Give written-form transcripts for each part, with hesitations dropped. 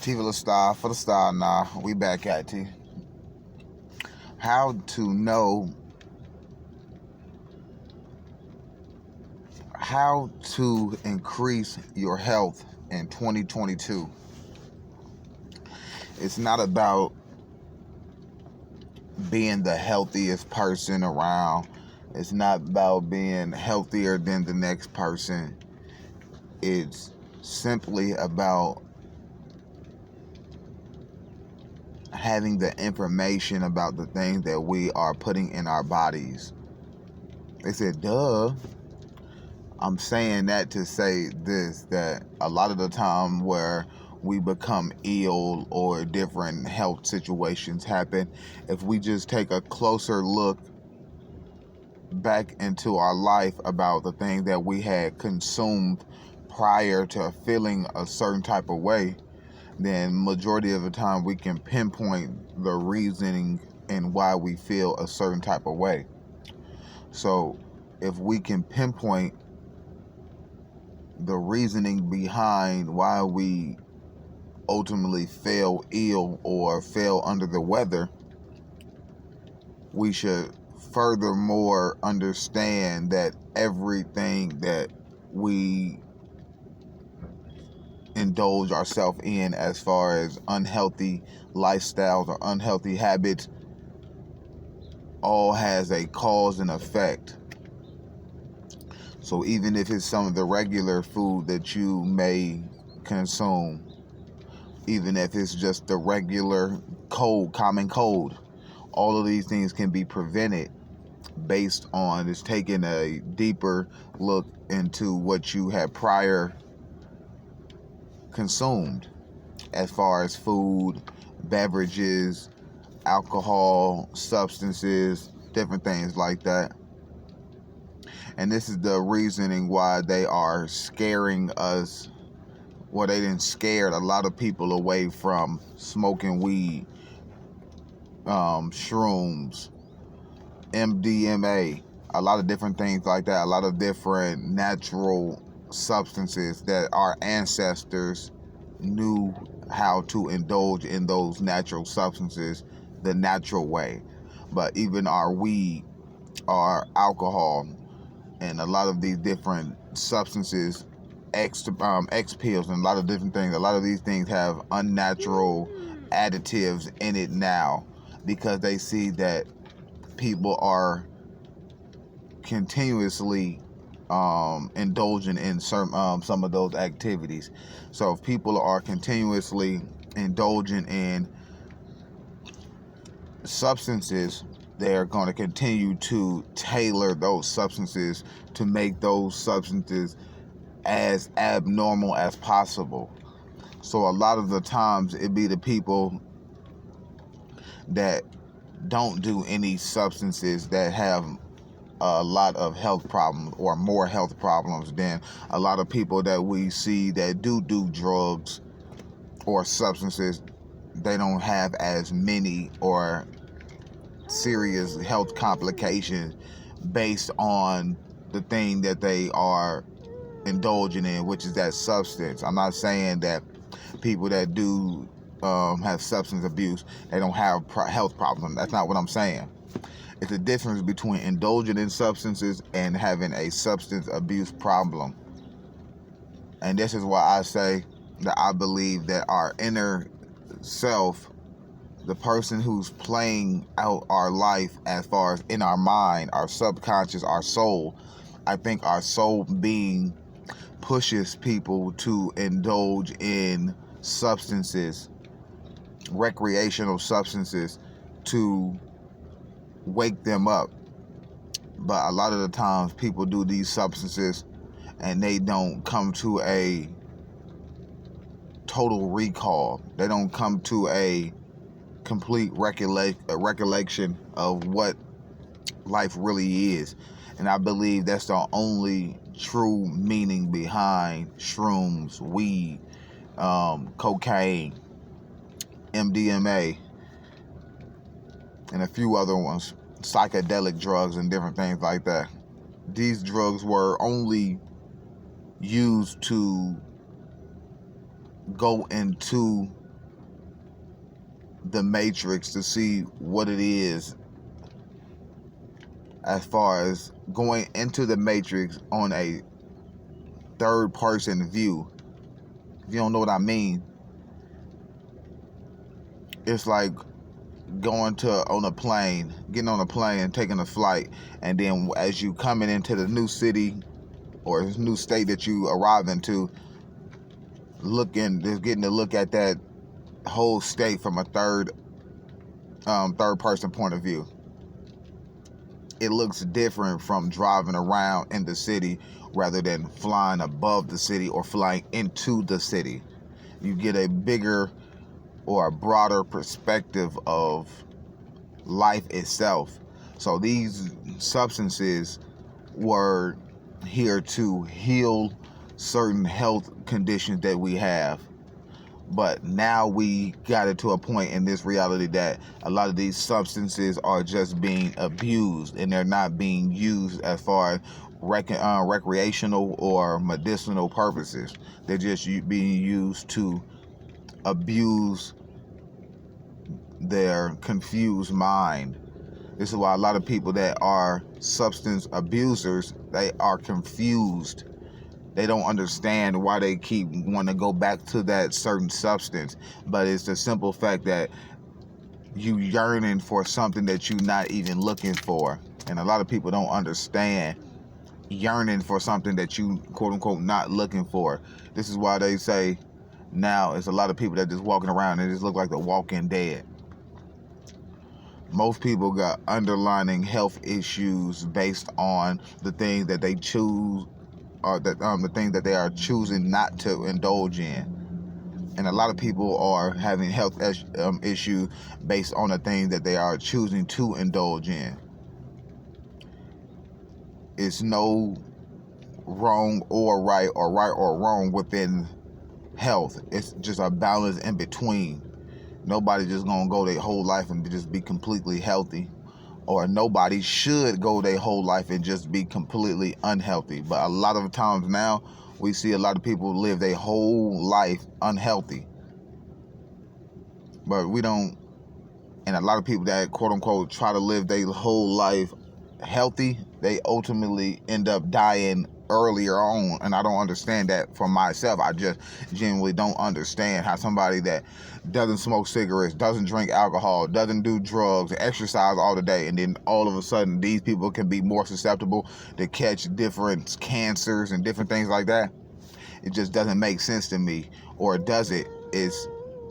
T for the star, nah. We back at T. How to know how to increase your health in 2022. It's not about being the healthiest person around. It's not about being healthier than the next person. It's simply about having the information about the things that we are putting in our bodies. They said, duh. I'm saying that to say this, that a lot of the time where we become ill or different health situations happen, if we just take a closer look back into our life about the things that we had consumed prior to feeling a certain type of way, then majority of the time we can pinpoint the reasoning and why we feel a certain type of way. So if we can pinpoint the reasoning behind why we ultimately fell ill or fell under the weather, we should furthermore understand that everything that we indulge ourselves in as far as unhealthy lifestyles or unhealthy habits all has a cause and effect. So even if it's some of the regular food that you may consume, even if it's just the regular common cold, all of these things can be prevented based on just taking a deeper look into what you had prior consumed as far as food, beverages, alcohol, substances, different things like that. And this is the reasoning why they are scaring us. Well, they didn't scared a lot of people away from smoking weed, shrooms, MDMA, a lot of different things like that, a lot of different natural substances that our ancestors knew how to indulge in those natural substances the natural way. But even our weed, our alcohol, and a lot of these different substances, X pills, and a lot of different things. A lot of these things have unnatural additives in it now because they see that people are continuously indulging in some of those activities. So if people are continuously indulging in substances, they're going to continue to tailor those substances to make those substances as abnormal as possible. So a lot of the times it be the people that don't do any substances that have a lot of health problems or more health problems than a lot of people that we see that do drugs or substances. They don't have as many or serious health complications based on the thing that they are indulging in, which is that substance. I'm not saying that people that do have substance abuse, they don't have health problems. That's not what I'm saying. It's a difference between indulging in substances and having a substance abuse problem. And this is why I say that I believe that our inner self, the person who's playing out our life as far as in our mind, our subconscious, our soul, I think our soul being pushes people to indulge in substances, recreational substances, to wake them up. But a lot of the times people do these substances and they don't come to a total recall. They don't come to a complete recollection of what life really is. And I believe that's the only true meaning behind shrooms, weed, cocaine, MDMA, and a few other ones, psychedelic drugs and different things like that. These drugs were only used to go into the matrix to see what it is, as far as going into the matrix on a third person view. If you don't know what I mean, it's like going on a plane, getting on a plane, taking a flight, and then as you coming into the new city or new state that you arrive into, getting to look at that whole state from a third person point of view. It looks different from driving around in the city rather than flying above the city or flying into the city. You get a bigger or a broader perspective of life itself. So these substances were here to heal certain health conditions that we have. But now we got it to a point in this reality that a lot of these substances are just being abused, and they're not being used as far as recreational or medicinal purposes. They're just being used to abuse their confused mind. This is why a lot of people that are substance abusers, they are confused. They don't understand why they keep wanting to go back to that certain substance. But it's the simple fact that you yearning for something that you're not even looking for. And a lot of people don't understand yearning for something that you, quote unquote, not looking for. This is why they say now it's a lot of people that just walking around and just look like the walking dead. Most people got underlying health issues based on the things that they choose, or the things that they are choosing not to indulge in. And a lot of people are having health issues based on the things that they are choosing to indulge in. It's no wrong or right or wrong within health. It's just a balance in between. Nobody just gonna go their whole life and just be completely healthy, or nobody should go their whole life and just be completely unhealthy. But a lot of times now, we see a lot of people live their whole life unhealthy. But we don't, and a lot of people that, quote unquote, try to live their whole life healthy, they ultimately end up dying earlier on. And I don't understand that for myself. I just genuinely don't understand how somebody that doesn't smoke cigarettes, doesn't drink alcohol, doesn't do drugs, exercise all the day, and then all of a sudden these people can be more susceptible to catch different cancers and different things like that. It just doesn't make sense to me. Or does it?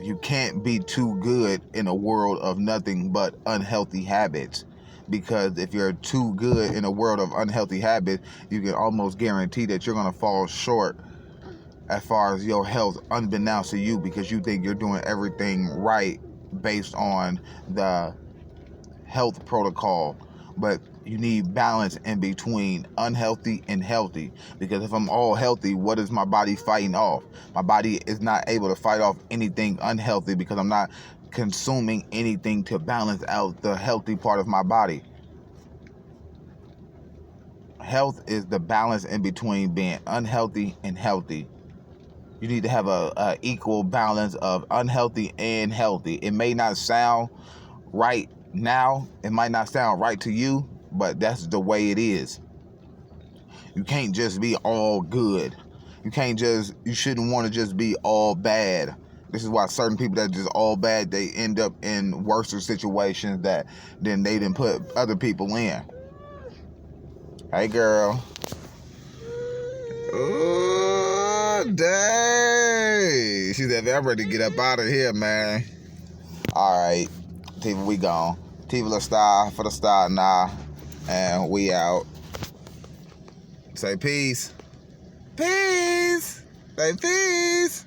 You can't be too good in a world of nothing but unhealthy habits. Because if you're too good in a world of unhealthy habits, you can almost guarantee that you're going to fall short as far as your health, unbeknownst to you, because you think you're doing everything right based on the health protocol. But you need balance in between unhealthy and healthy. Because if I'm all healthy, what is my body fighting off? My body is not able to fight off anything unhealthy because I'm not consuming anything to balance out the healthy part of my body. Health is the balance in between being unhealthy and healthy. You need to have a equal balance of unhealthy and healthy. It may not sound right now, it might not sound right to you, but that's the way it is. You can't just be all good. You shouldn't want to just be all bad. This is why certain people that are just all bad, they end up in worse situations than they didn't put other people in. Hey, girl. Ooh, dang. She said, I'm ready to get up out of here, man. All right. Tiva, we gone. Tiva the star for the star now. And we out. Say peace. Peace. Say peace.